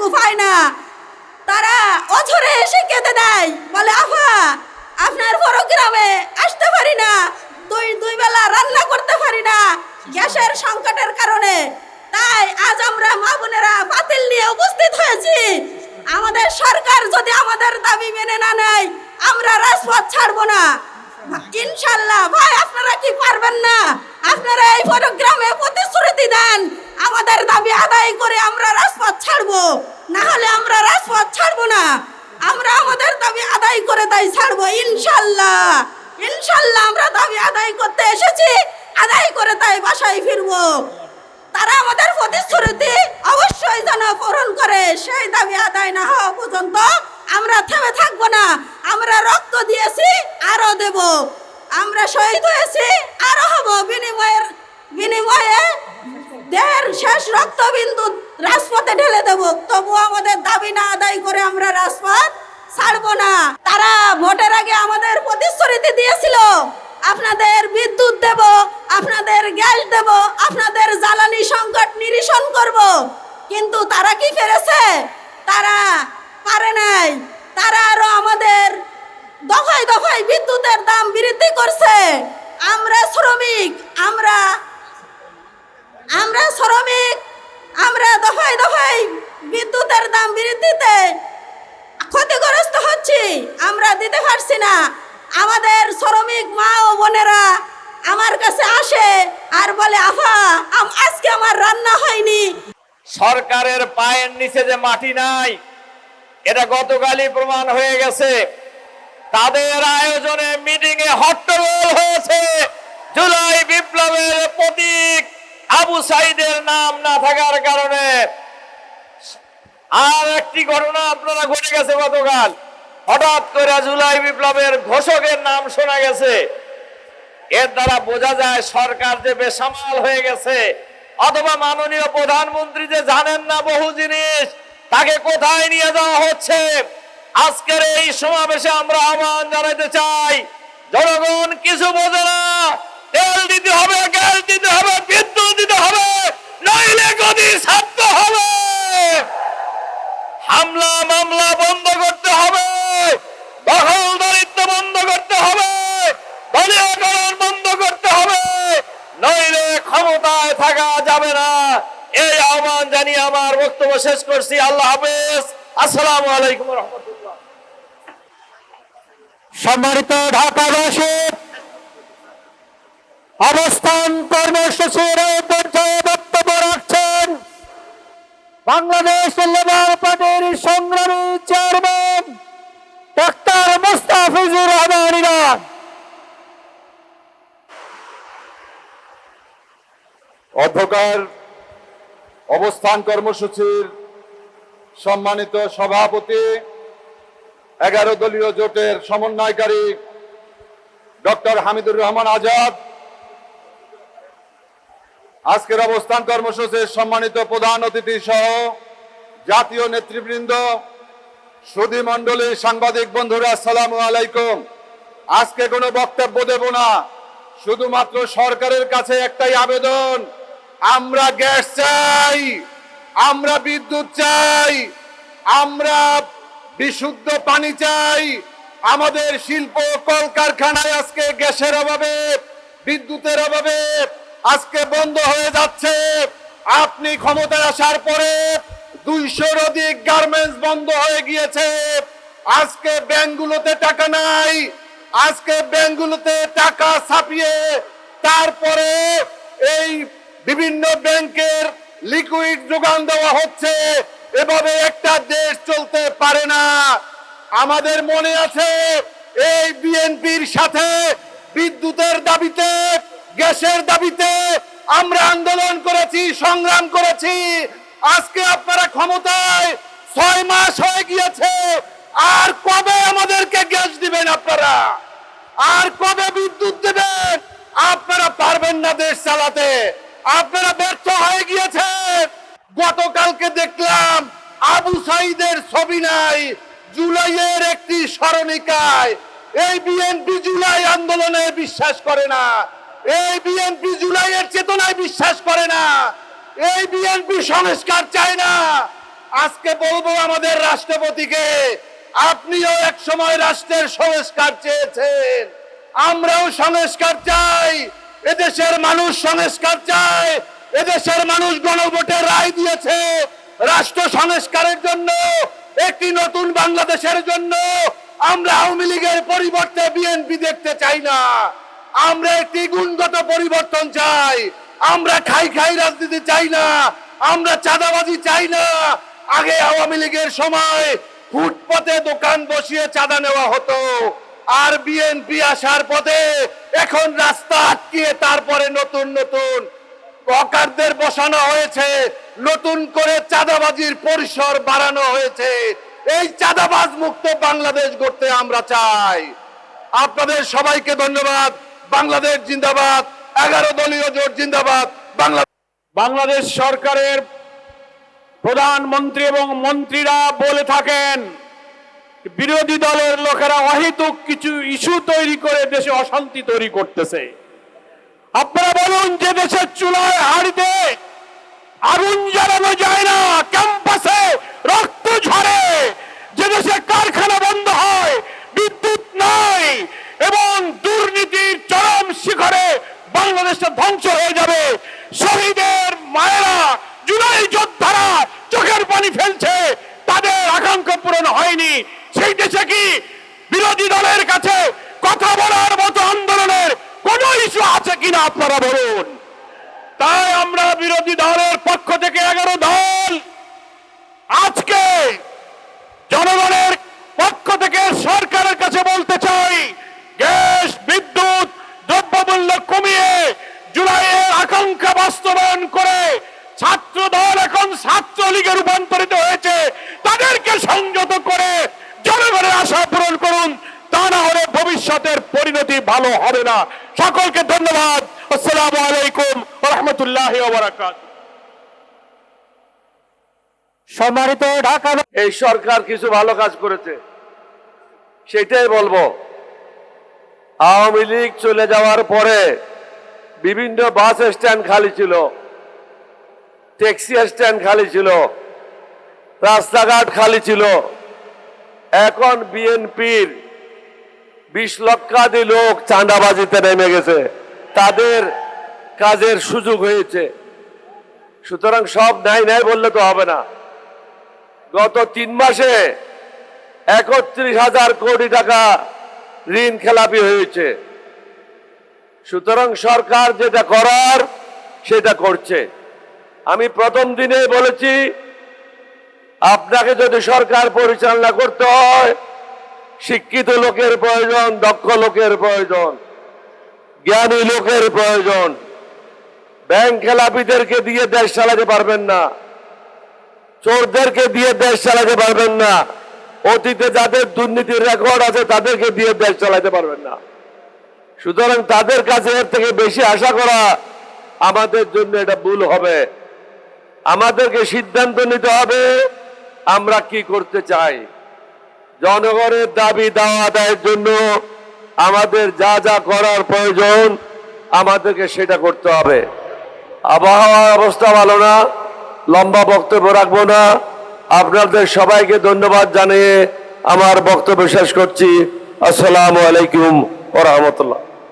যেটুকু পায় না তারা অঝরে এসে কেঁদে দেয়, বলে আফা আপনার প্রোগ্রামে আসতে পারি না, দুই বেলা রান্না করতে পারি না গ্যাসের সংকটের কারণে। তাই আজ আমরা মা বোনেরা বাতিল নিয়ে উপস্থিত হয়েছি। আমাদের সরকার যদি আমাদের দাবি মেনে না নেয় আমরা রাজপথ ছাড়বো না ইনশাল্লাহ। ভাই আপনারা কি পারবেন না? আপনারা এই প্রোগ্রামে প্রতিশ্রুতি দেন আমাদের দাবি আদায় করে আমরা রাজপথ ছাড়বো, না হলে আমরা রাজপথ ছাড়বো না। আমরা আমাদের দাবি আদায় করে তাই ছাড়বো ইনশাল্লাহ। ইনশাল্লাহ আমরা দাবি আদায় করতে এসেছি, আদায় করে তাই বাসায় ফিরবো। তারা আমাদের প্রতিশ্রুতি অবশ্যই যেন পূরণ করে, সেই দাবি আদায় না হওয়া পর্যন্ত আমরা থেমে থাকবো না। আমরা রক্ত দিয়েছি, আরো দেব। আমরা শহীদ হয়েছি, আরো হব। বিনিময়ে দেহের শেষ রক্তবিন্দু রাজপথে ঢেলে দেব। তবু আমাদের দাবি না আদায় করে আমরা রাজপথ ছাড়বো না। তারা ভোটের আগে আমাদের প্রতিশ্রুতি দিয়েছিল আপনাদের বিদ্যুৎ দেব, আপনাদের গ্যাস দেব, আপনাদের জ্বালানি সংকট নিরসন করব। কিন্তু তারা কি পেরেছে? তারা পারে নাই। তারা আরো আমাদের দফায় দফায় বিদ্যুতের দাম বৃদ্ধি করছে। আমরা শ্রমিক, আমরা দফায় দফায় বিদ্যুতের দাম বৃদ্ধিতে ক্ষতিগ্রস্ত হচ্ছি, আমরা দিতে পারছি না। আমাদের শ্রমিক মা ও বোনেরা আমার কাছে আসে আর বলে আফা আজকে আমার রান্না হয়নি। সরকারের পায়ের নিচে যে মাটি নাই এটা গতকালই প্রমাণ হয়ে গেছে। তাদের আয়োজনে মিটিং এ হট্টগোল হয়েছে জুলাই বিপ্লবের প্রতীক আবু সাইদের নাম না থাকার কারণে। আর একটি ঘটনা আপনারা ঘটে গেছে গতকাল, হঠাৎ করে জুলাই বিপ্লবের ঘোষকের নাম শোনা গেছে। এর দ্বারা বোঝা যায় সরকার যে বেসামাল হয়ে গেছে, অথবা মাননীয় প্রধানমন্ত্রী যে জানেন না বহু জিনিস, তাকে কোথায় নিয়ে যাওয়া হচ্ছে। আজকের এই সমাবেশে আমরা আহ্বান জানাতে চাই, জনগণ কিছু বোঝে না। তেল দিতে হবে, গ্যাস দিতে হবে, বিদ্যুৎ দিতে হবে, নইলে গদি ছাড়তে হবে। হামলা মামলা বন্ধ করতে হবে, দখলদারিত্ব বন্ধ করতে হবে, দলীয়করণ বন্ধ করতে হবে, নইলে ক্ষমতায় থাকা যাবে না। এই আহ্বান জানিয়ে আমার বক্তব্য শেষ করছি। আল্লাহ হাফেজ। আসসালামু আলাইকুম ওয়া রাহমাতুল্লাহ। সম্মানিত ঢাকাবাসী, অবস্থান কর্মসূচির পর্যায়ে বক্তব্য রাখছেন বাংলাদেশ লেবার পার্টির সংগ্রামী chairman doctor Mustafizur Rahman Iran. অধ্যকার অবস্থান কর্মসূচির সম্মানিত সভাপতি, 11 দলীয় জোটের সমন্বয়কারী ডক্টর হামিদুর রহমান আজাদ, আজকের অবস্থান কর্মসূচির সম্মানিত প্রধান অতিথি সহ জাতীয় নেতৃবৃন্দ, সুধী মণ্ডলী, সাংবাদিক বন্ধুরা, আসসালামু আলাইকুম। আজকে কোনো বক্তব্য দেব না, শুধুমাত্র সরকারের কাছে একটাই আবেদন, আমরা গ্যাস চাই, আমরা বিদ্যুৎ চাই, আমরা বিশুদ্ধ পানি চাই। আমাদের শিল্প কলকারখানায় আজকে গ্যাসের অভাবে, বিদ্যুতের অভাবে আজকে বন্ধ হয়ে যাচ্ছে। আপনি ক্ষমতায় আসার পরে 200-র অধিক গার্মেন্টস বন্ধ হয়ে গিয়েছে। আজকে ব্যাংকগুলোতে টাকা নাই, আজকে ব্যাংকগুলোতে টাকা ছাপিয়ে তারপরে এই বিভিন্ন ব্যাংকের লিকুইড যোগান দেওয়া হচ্ছে। এভাবে একটা দেশ চলতে পারে না। আমাদের মনে আছে এই বিএনপির সাথে বিদ্যুতের দাবিতে, গ্যাসের দাবিতে আমরা আন্দোলন করেছি, সংগ্রাম করেছি। আজকে আপনারা ক্ষমতায় 6 মাস হয়ে গিয়েছে, আর কবে আমাদেরকে গ্যাস দিবেন আপনারা? আর কবে বিদ্যুৎ দেবেন? আপনারা পারবেন না দেশ চালাতে, আপনারা ব্যর্থ হয়ে গিয়েছেন। গতকালকে দেখলাম আবু সাইদের ছবি নাই জুলাইয়ের একটি স্মরণিকায়। এই বিএনপি জুলাই আন্দোলনে বিশ্বাস করে না, এই বিএনপি জুলাইয়ের চেতনায় বিশ্বাস করে না, এই বিএনপি সংস্কার চায় না। আজকে বলবো আমাদের রাষ্ট্রপতিকে, আপনিও এক সময় রাষ্ট্রের সংস্কার চেয়েছেন, আমরাও সংস্কার চাই, এদেশের মানুষ সংস্কার চায়, এদেশের মানুষ গণভোটের রায় দিয়েছে রাষ্ট্র সংস্কারের জন্য, একটি নতুন বাংলাদেশের জন্য। আমরা আওয়ামী লীগের পরিবর্তে বিএনপি দেখতে চাই না, আমরা একটি গুণগত পরিবর্তন চাই। আমরা খাই খাই রাজনীতি চাই না, আমরা চাঁদাবাজি চাই না। আগে আওয়ামী লীগের সময় ফুটপাতে দোকান বসিয়ে চাঁদা নেওয়া হতো, আর বিএনপি আসার পথে এখন রাস্তা আটকিয়ে তারপরে নতুন নতুন হকারদের বসানো হয়েছে, নতুন করে চাঁদাবাজির পরিসর বাড়ানো হয়েছে। এই চাঁদাবাজ মুক্ত বাংলাদেশ গড়তে আমরা চাই। আপনাদের সবাইকে ধন্যবাদ। বাংলাদেশ জিন্দাবাদ, 11 দলীয় জোট জিন্দাবাদ। বাংলাদেশ সরকারের প্রধানমন্ত্রী এবং মন্ত্রীরা বলে থাকেন বিরোধী দলের লোকেরা অহেতুক কিছু ইস্যু তৈরি করে দেশে অশান্তি তৈরি করতেছে। আপনারা বলুন, যে দেশের চুলায় হাড়িতে আগুন জ্বালানো যায় না, ক্যাম্পাসে রক্ত ঝরে, যে দেশে কারখানা বন্ধ হয়, বিদ্যুৎ নাই এবং দুর্নীতির চরম শিখরে বাংলাদেশটা ধ্বংস হয়ে যাবে, শহীদের মায়েরা, জুলাই যোদ্ধারা চোখের পানি ফেলছে, তাদের আকাঙ্ক্ষা পূরণ হয়নি, সেই দেশে কি বিরোধী দলের কাছে কথা বলার মতো আন্দোলনের কোন ইস্যু আছে কিনা আপনারা বলুন। তাই আমরা বিরোধী দলের পক্ষ থেকে 11 দল আজকে জনগণের পক্ষ থেকে সরকারের কাছে বলতে চাই, গ্যাস, বিদ্যুৎ, দ্রব্যমূল্য কমিয়ে জুলাইয়ের আকাঙ্ক্ষা বাস্তবায়ন করে ছাত্র দল এখন ছাত্রলীগে রূপান্তরিত হয়েছে, তাদেরকে সংযত করে জনগণের আশা পূরণ করুন, তা না হলে ভবিষ্যতের পরিণতি ভালো হবে না। সকলকে ধন্যবাদ। আসসালামু আলাইকুম ওয়া রাহমাতুল্লাহি ওয়া বারাকাতুহু। সম্মানিত ঢাকা, এই সরকার কিছু ভালো কাজ করেছে, সেটাই বলবো। আওয়ামী লীগ চলে যাওয়ার পরে বিভিন্ন বাস স্ট্যান্ড খালি ছিল, ট্যাক্সি স্ট্যান্ড খালি ছিল, রাস্তাঘাট খালি ছিল। এখন বিএনপির 20 লক্ষাধিক লোক চাঁদাবাজিতে নেমে গেছে, তাদের কাজের সুযোগ হয়েছে। সুতরাং সব নাই নাই বললে তো হবে না। গত 3 মাসে 31,000 কোটি টাকা ঋণ খেলাপি হয়েছে। সুতরাং সরকার যেটা করার সেটা করছে। আমি প্রথম দিনে বলেছি, আপনাকে যদি সরকার পরিচালনা করতে হয়, শিক্ষিত লোকের প্রয়োজন, দক্ষ লোকের প্রয়োজন, জ্ঞানী লোকের প্রয়োজন। ব্যাংক খেলাপিদেরকে দিয়ে দেশ চালাতে পারবেন না, চোরদেরকে দিয়ে দেশ চালাতে পারবেন না, অতীতে যাদের দুর্নীতির রেকর্ড আছে তাদেরকে দিয়ে দেশ চালাতে পারবেন না। সুতরাং তাদের কাছে এর থেকে বেশি আশা করা আমাদের জন্য এটা ভুল হবে। আমাদেরকে সিদ্ধান্ত নিতে হবে আমরা কি করতে চাই। জনগণের দাবি দাওয়া আদায়ের জন্য আমাদের যা যা করার প্রয়োজন আমাদেরকে সেটা করতে হবে। আবহাওয়ার অবস্থা ভালো না, লম্বা বক্তব্য রাখবো না। আপনাদের সবাইকে ধন্যবাদ জানিয়ে আমার বক্তব্য শেষ করছি। আসসালামু আলাইকুম ওয়া রাহমাতুল্লাহ।